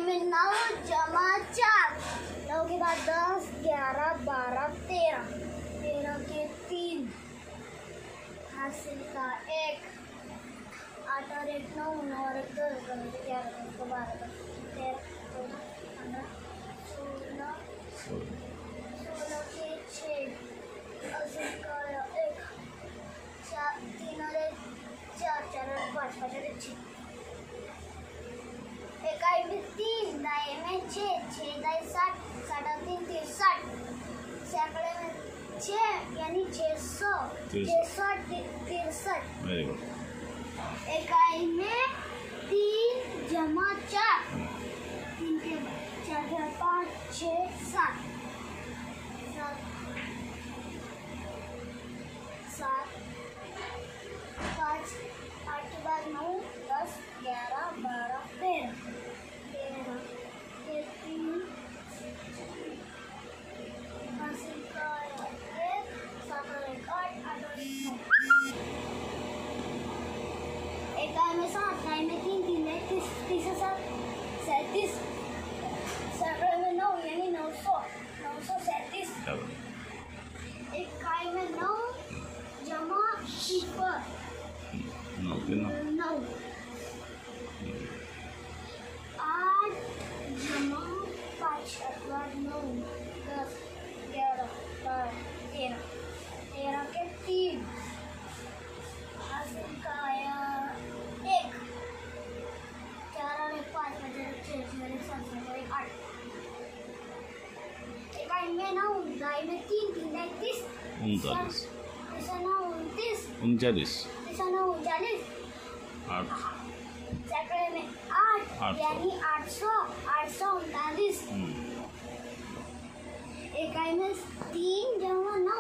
में 9 जमा 4, 9 के बाद 10, 11, 12, 13, 13 के 3, हासिल का 1, 8 और 1 9, 9 और 1 10, 11 12 13 14 15 16, 16 के 6, हासिल का 1, 3 और 1 4, 4 और 5, 5 और 1 6, इकाई में 3, दाएं में 6, 6 दाएं 60, 60 और 3 63, सैकड़े में 6 यानी 600, 663। Very good. इकाई में 3 जमा 4, 3 के 4 के 5 6 7, 5 8 के बाद 9 10 11 12 13 के 3, हासिल का 1, 7 और 1 8, 8 और 1 9, इकाई में 7, दाएं में 3, 3 में 30, 30 से 37, सैकड़े में 9 यानी 900, 937, इकाई में 9 जमा 0, 9, 8 जमा 5 अथवा 9, 10 11 12 13, 13 के 3, हासिल का 1, 4 और 1 5, 5 और 6 6 और 1 7 7 और 1 8, इकाई में 9, दाएं में 3, 3 दाएं 30, 39, 39, 39, 8, सैकड़े में 8 यानी 800, 839, इकाई में 3 जमा 9,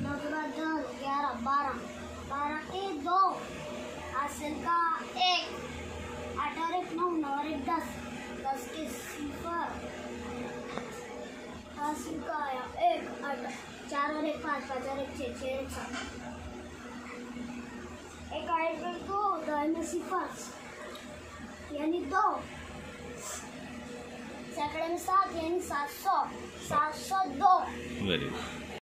9 के बाद 10 11 12, 12 के 2, हासिल का 1, 8 और 1 9, 9 और 1 10, 10 के 0, हासिल का 1 8, 4 और 1 5, 5 और 1 6, 6 और 1 7, इकाई में 2, दाएं में 0 यानी 2, सैकड़े में 7 यानी 700, 702। Very good.